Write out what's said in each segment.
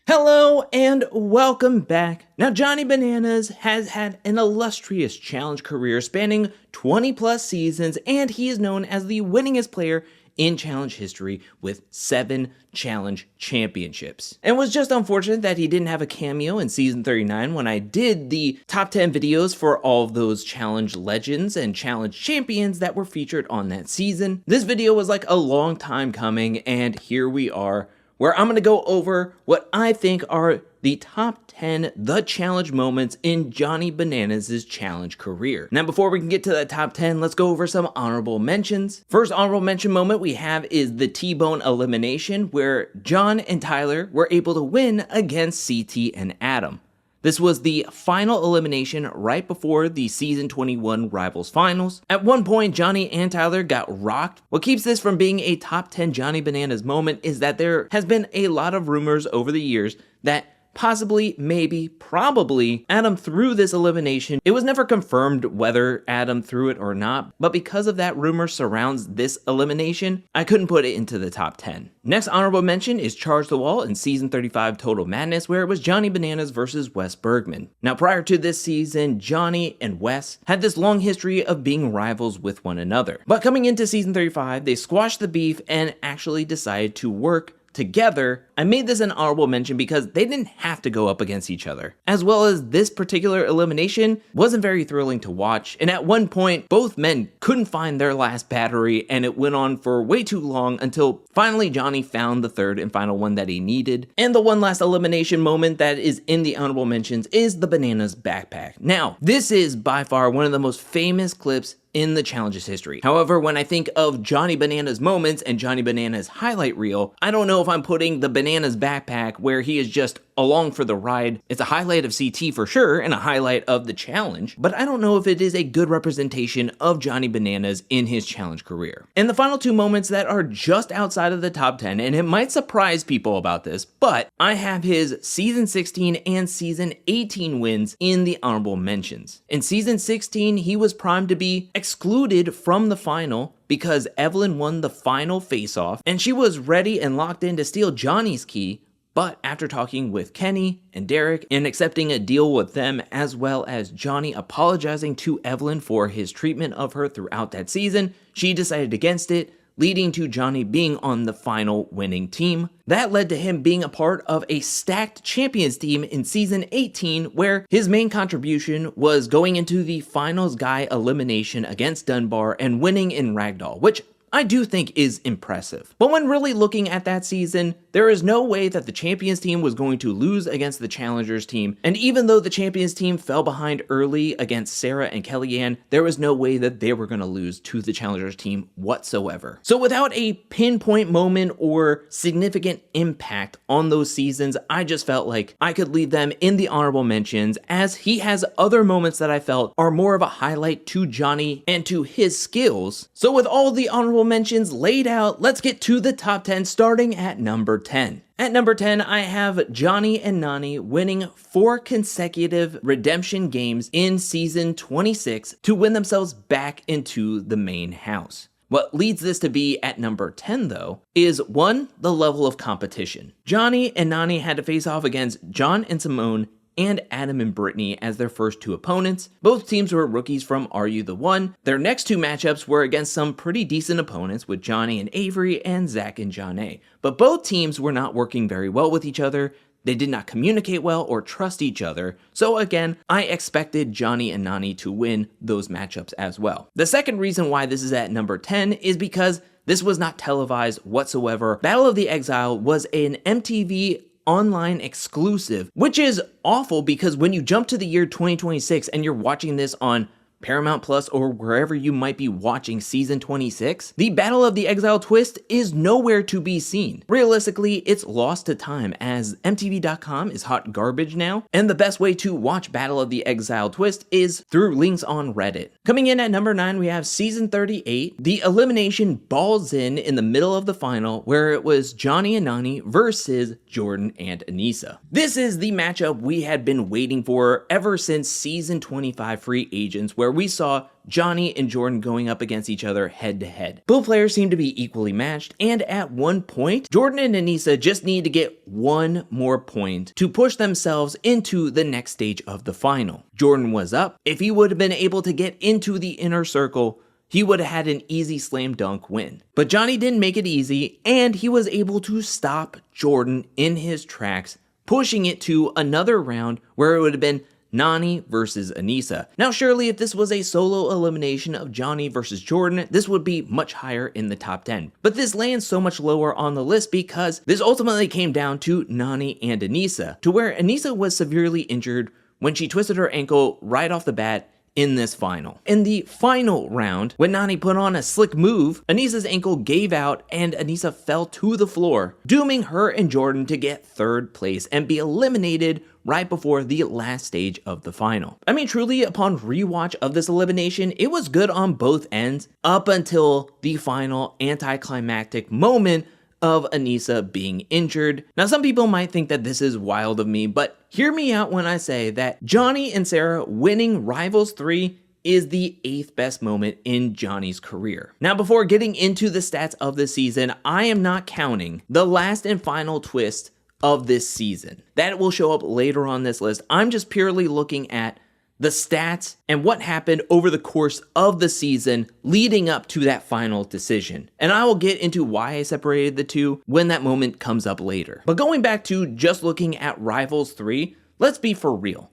Hello and welcome back. Now, Johnny Bananas has had an illustrious challenge career spanning 20 plus seasons, and he is known as the winningest player in challenge history with 7 challenge championships. And it was just unfortunate that he didn't have a cameo in season 39 when I did the top 10 videos for all of those challenge legends and challenge champions that were featured on that season. This video was like a long time coming, and here we are, where I'm going to go over what I think are the top 10 The Challenge moments in Johnny Bananas' challenge career. Now, before we can get to the top 10, let's go over some honorable mentions. First honorable mention moment we have is the T-Bone elimination, where John and Tyler were able to win against CT and Adam. This was the final elimination right before the season 21 Rivals Finals. At one point, Johnny and Tyler got rocked. What keeps this from being a top 10 Johnny Bananas moment is that there has been a lot of rumors over the years that possibly, maybe, probably, Adam threw this elimination. It was never confirmed whether Adam threw it or not, but because of that rumor surrounds this elimination, I couldn't put it into the top 10. Next honorable mention is Charge the Wall in season 35 Total Madness, where it was Johnny Bananas versus Wes Bergman. Now, prior to this season, Johnny and Wes had this long history of being rivals with one another. But coming into season 35, they squashed the beef and actually decided to work together. I made this an honorable mention because they didn't have to go up against each other. As well as this particular elimination wasn't very thrilling to watch, and at one point both men couldn't find their last battery, and it went on for way too long until finally Johnny found the third and final one that he needed. And the one last elimination moment that is in the honorable mentions is the Bananas backpack. Now, this is by far one of the most famous clips in the challenge's history. However, when I think of Johnny Bananas moments and Johnny Bananas highlight reel, I don't know if I'm putting the Bananas backpack where he is just along for the ride. It's a highlight of CT for sure and a highlight of the challenge, but I don't know if it is a good representation of Johnny Bananas in his challenge career. And the final 2 moments that are just outside of the top 10, and it might surprise people about this, but I have his season 16 and season 18 wins in the honorable mentions. In season 16, he was primed to be excluded from the final because Evelyn won the final face-off, and she was ready and locked in to steal Johnny's key. But after talking with Kenny and Derek and accepting a deal with them, as well as Johnny apologizing to Evelyn for his treatment of her throughout that season, she decided against it, leading to Johnny being on the final winning team. That led to him being a part of a stacked champions team in season 18, where his main contribution was going into the finals guy elimination against Dunbar and winning in Ragdoll, which I do think is impressive. But when really looking at that season, there is no way that the champions team was going to lose against the challengers team, and even though the champions team fell behind early against Sarah and Kellyanne, there was no way that they were going to lose to the challengers team whatsoever. So without a pinpoint moment or significant impact on those seasons, I just felt like I could leave them in the honorable mentions, as he has other moments that I felt are more of a highlight to Johnny and to his skills. So with all the honorable mentions laid out, let's get to the top 10, starting at number 10. At number 10, I have Johnny and Nany winning 4 consecutive redemption games in season 26 to win themselves back into the main house. What leads this to be at number 10 though, is 1, the level of competition. Johnny and Nany had to face off against John and Simone and Adam and Brittany as their first 2 opponents. Both teams were rookies from Are You the One? Their next 2 matchups were against some pretty decent opponents with Johnny and Avery and Zach and John. But both teams were not working very well with each other. They did not communicate well or trust each other. So again, I expected Johnny and Nany to win those matchups as well. The second reason why this is at number 10 is because this was not televised whatsoever. Battle of the Exile was an MTV online exclusive, which is awful because when you jump to the year 2026 and you're watching this on Paramount Plus or wherever you might be watching season 26, the Battle of the Exile twist is nowhere to be seen. Realistically, it's lost to time as MTV.com is hot garbage now, and the best way to watch Battle of the Exile twist is through links on Reddit. Coming in at number 9, we have season 38. The elimination balls in the middle of the final, where it was Johnny and Nany versus Jordan and Anissa. This is the matchup we had been waiting for ever since season 25 Free Agents, where where we saw Johnny and Jordan going up against each other head to head. Both players seemed to be equally matched, and at one point, Jordan and Anissa just needed to get one more point to push themselves into the next stage of the final. Jordan was up. If he would have been able to get into the inner circle, he would have had an easy slam dunk win. But Johnny didn't make it easy, and he was able to stop Jordan in his tracks, pushing it to another round where it would have been Nany versus Anissa. Now surely if this was a solo elimination of Johnny versus Jordan, this would be much higher in the top 10. But this lands so much lower on the list because this ultimately came down to Nany and Anissa, to where Anissa was severely injured when she twisted her ankle right off the bat in this final. In the final round, when Nany put on a slick move, Anissa's ankle gave out and Anissa fell to the floor, dooming her and Jordan to get third place and be eliminated right before the last stage of the final. I mean, truly, upon rewatch of this elimination, it was good on both ends up until the final anticlimactic moment of Anissa being injured. Now, some people might think that this is wild of me, but hear me out when I say that Johnny and Sarah winning Rivals 3 is the 8th best moment in Johnny's career. Now, before getting into the stats of the season, I am not counting the last and final twist of this season. That will show up later on this list. I'm just purely looking at the stats and what happened over the course of the season leading up to that final decision. And I will get into why I separated the two when that moment comes up later. But going back to just looking at Rivals 3, let's be for real.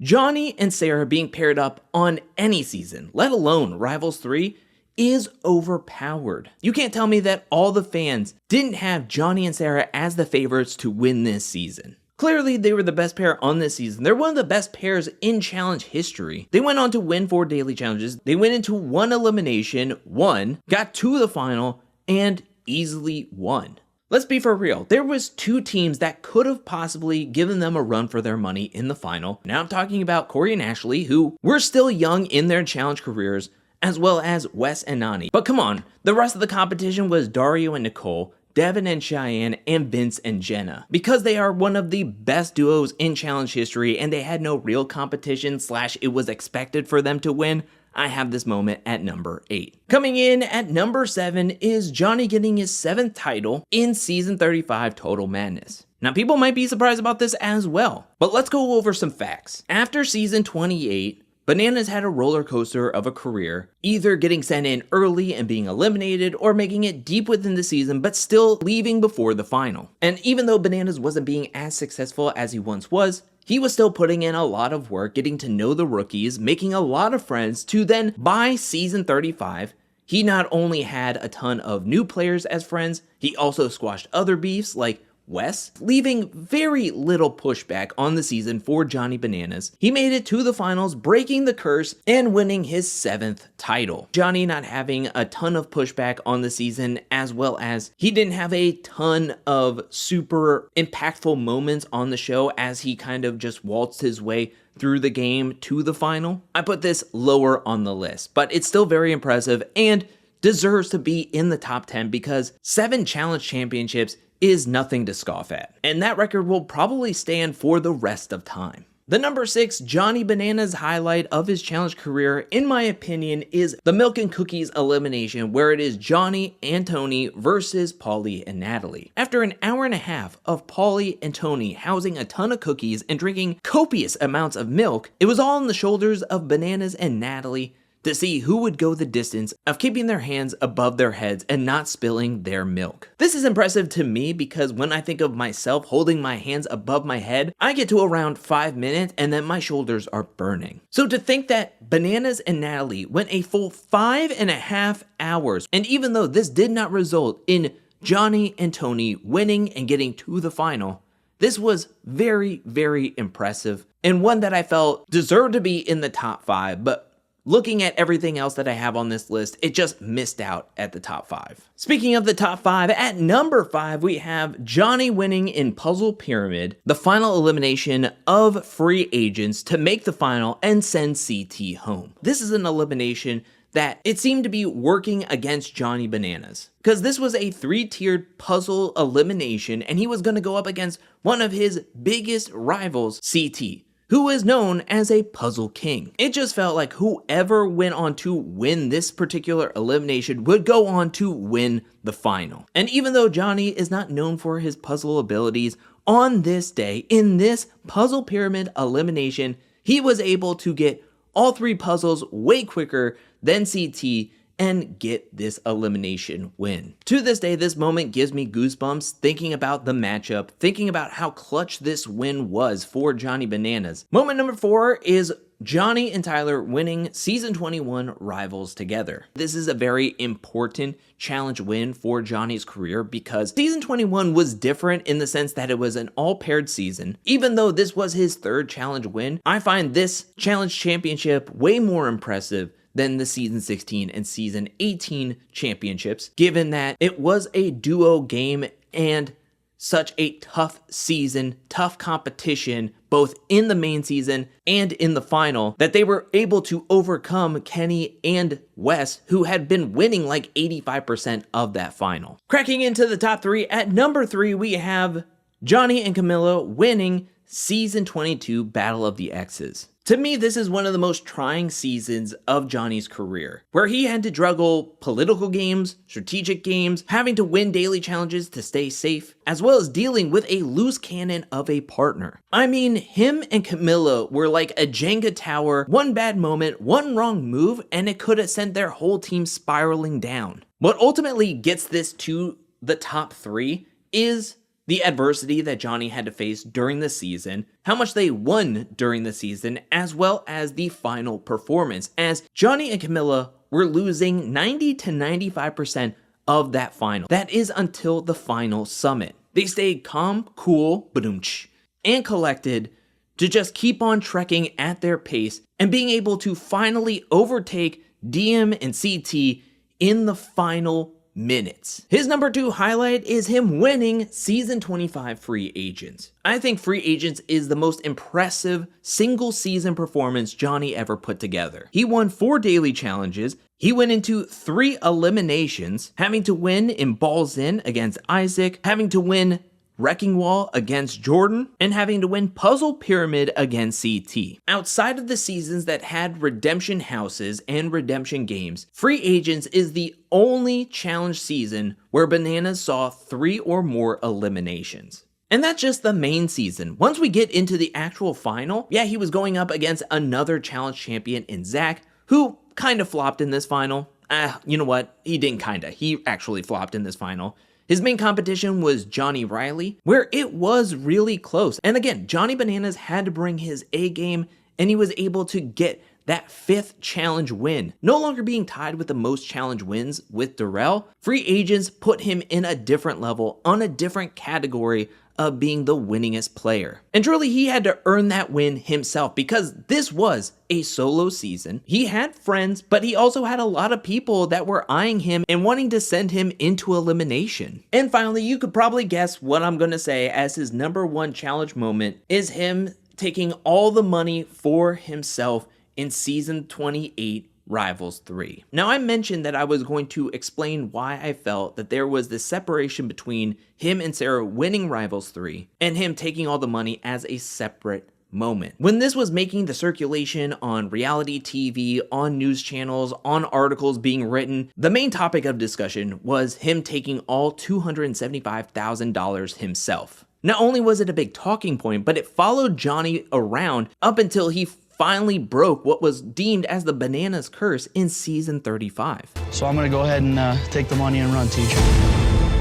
Johnny and Sarah being paired up on any season, let alone Rivals 3, is overpowered. You can't tell me that all the fans didn't have Johnny and Sarah as the favorites to win this season. Clearly, they were the best pair on this season. They're one of the best pairs in challenge history. They went on to win 4 daily challenges. They went into 1 elimination, won, got to the final, and easily won. Let's be for real. There was 2 teams that could have possibly given them a run for their money in the final. Now I'm talking about Corey and Ashley, who were still young in their challenge careers, as well as Wes and Nany. But come on, the rest of the competition was Dario and Nicole, Devin and Cheyenne, and Vince and Jenna. Because they are one of the best duos in challenge history and they had no real competition / it was expected for them to win, I have this moment at number 8. Coming in at number 7 is Johnny getting his 7th title in season 35 Total Madness. Now people might be surprised about this as well, but let's go over some facts. After season 28, Bananas had a roller coaster of a career, either getting sent in early and being eliminated or making it deep within the season but still leaving before the final. And even though Bananas wasn't being as successful as he once was, he was still putting in a lot of work, getting to know the rookies, making a lot of friends to then, by season 35, he not only had a ton of new players as friends, he also squashed other beefs like Wes, leaving very little pushback on the season for Johnny Bananas. He made it to the finals, breaking the curse and winning his 7th title. Johnny not having a ton of pushback on the season, as well as he didn't have a ton of super impactful moments on the show as he kind of just waltzed his way through the game to the final. I put this lower on the list, but it's still very impressive and deserves to be in the top 10 because 7 challenge championships is nothing to scoff at, and that record will probably stand for the rest of time. The number 6 Johnny Bananas highlight of his challenge career, in my opinion, is the Milk and Cookies elimination, where it is Johnny and Tony versus Paulie and Natalie. After an hour and a half of Paulie and Tony housing a ton of cookies and drinking copious amounts of milk, it was all on the shoulders of Bananas and Natalie to see who would go the distance of keeping their hands above their heads and not spilling their milk. This is impressive to me because when I think of myself holding my hands above my head, I get to around 5 minutes and then my shoulders are burning. So to think that Bananas and Natalie went a full 5.5 hours, and even though this did not result in Johnny and Tony winning and getting to the final, this was very, very impressive and one that I felt deserved to be in the top 5, but looking at everything else that I have on this list, it just missed out at the top 5. Speaking of the top 5, at number 5, we have Johnny winning in Puzzle Pyramid, the final elimination of free agents to make the final and send CT home. This is an elimination that it seemed to be working against Johnny Bananas, because this was a 3-tiered puzzle elimination and he was going to go up against one of his biggest rivals, CT, who is known as a puzzle king. It just felt like whoever went on to win this particular elimination would go on to win the final. And even though Johnny is not known for his puzzle abilities, on this day, in this puzzle pyramid elimination, he was able to get all 3 puzzles way quicker than CT and get this elimination win. To this day, this moment gives me goosebumps thinking about the matchup, thinking about how clutch this win was for Johnny Bananas. Moment number 4 is Johnny and Tyler winning Season 21 Rivals together. This is a very important challenge win for Johnny's career because Season 21 was different in the sense that it was an all-paired season. Even though this was his 3rd challenge win, I find this challenge championship way more impressive than the Season 16 and Season 18 championships, given that it was a duo game and such a tough season, tough competition, both in the main season and in the final, that they were able to overcome Kenny and Wes, who had been winning like 85% of that final. Cracking into the top 3, at number 3, we have Johnny and Camilla winning Season 22 Battle of the Exes. To me, this is one of the most trying seasons of Johnny's career, where he had to juggle political games, strategic games, having to win daily challenges to stay safe, as well as dealing with a loose cannon of a partner. I mean, him and Camilla were like a Jenga tower, one bad moment, one wrong move, and it could have sent their whole team spiraling down. What ultimately gets this to the top 3 is the adversity that Johnny had to face during the season, how much they won during the season, as well as the final performance, as Johnny and Camilla were losing 90 to 95% of that final. That is until the final summit. They stayed calm, cool, badumch, and collected to just keep on trekking at their pace and being able to finally overtake DM and CT in the final minutes. His number 2 highlight is him winning Season 25 Free Agents. I think Free Agents is the most impressive single season performance Johnny ever put together. He won 4 daily challenges, he went into 3 eliminations, having to win in Balls In against Isaac, having to win Wrecking Wall against Jordan, and having to win Puzzle Pyramid against CT. Outside of the seasons that had redemption houses and redemption games, Free Agents is the only challenge season where Bananas saw 3 or more eliminations. And that's just the main season. Once we get into the actual final, yeah, he was going up against another challenge champion in Zach, who kind of flopped in this final. You know what? He didn't kinda. He actually flopped in this final. His main competition was Johnny Riley, where it was really close. And again, Johnny Bananas had to bring his A game, and he was able to get that 5th challenge win. No longer being tied with the most challenge wins with Darrell, Free Agents put him in a different level, on a different category of being the winningest player. And truly, he had to earn that win himself because this was a solo season. He had friends, but he also had a lot of people that were eyeing him and wanting to send him into elimination. And finally, you could probably guess what I'm gonna say as his number 1 challenge moment is him taking all the money for himself in Season 28 Rivals 3. Now, I mentioned that I was going to explain why I felt that there was this separation between him and Sarah winning Rivals 3 and him taking all the money as a separate moment. When this was making the circulation on reality TV, on news channels, on articles being written, the main topic of discussion was him taking all $275,000 himself. Not only was it a big talking point, but it followed Johnny around up until he finally broke what was deemed as the Bananas curse in Season 35. So I'm gonna go ahead and take the money and run, teacher.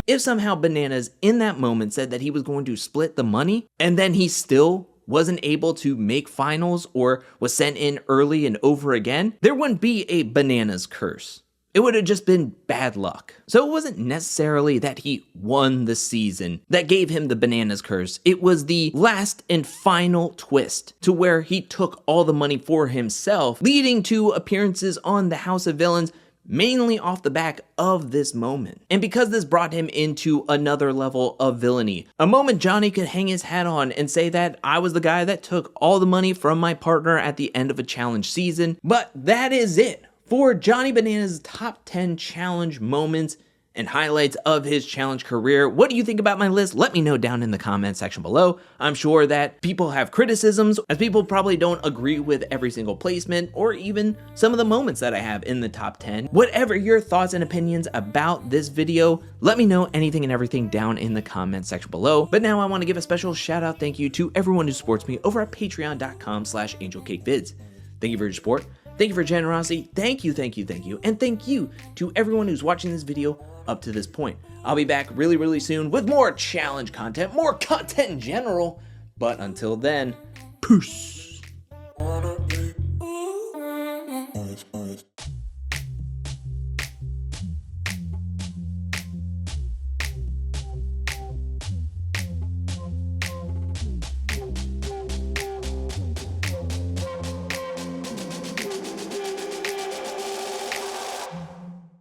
If somehow Bananas in that moment said that he was going to split the money, and then he still wasn't able to make finals or was sent in early and over again, there wouldn't be a Bananas curse. It would have just been bad luck. So it wasn't necessarily that he won the season that gave him the Bananas curse. It was the last and final twist to where he took all the money for himself, leading to appearances on the House of Villains, mainly off the back of this moment. And because this brought him into another level of villainy, a moment Johnny could hang his hat on and say that I was the guy that took all the money from my partner at the end of a challenge season. But that is it for Johnny Bananas' top 10 challenge moments and highlights of his challenge career. What do you think about my list? Let me know down in the comment section below. I'm sure that people have criticisms, as people probably don't agree with every single placement or even some of the moments that I have in the top 10. Whatever your thoughts and opinions about this video, let me know anything and everything down in the comment section below. But now I want to give a special shout out thank you to everyone who supports me over at patreon.com/angelcakevids. Thank you for your support. Thank you for your generosity. Thank you. And thank you to everyone who's watching this video up to this point. I'll be back really soon with more challenge content, more content in general. But until then, peace.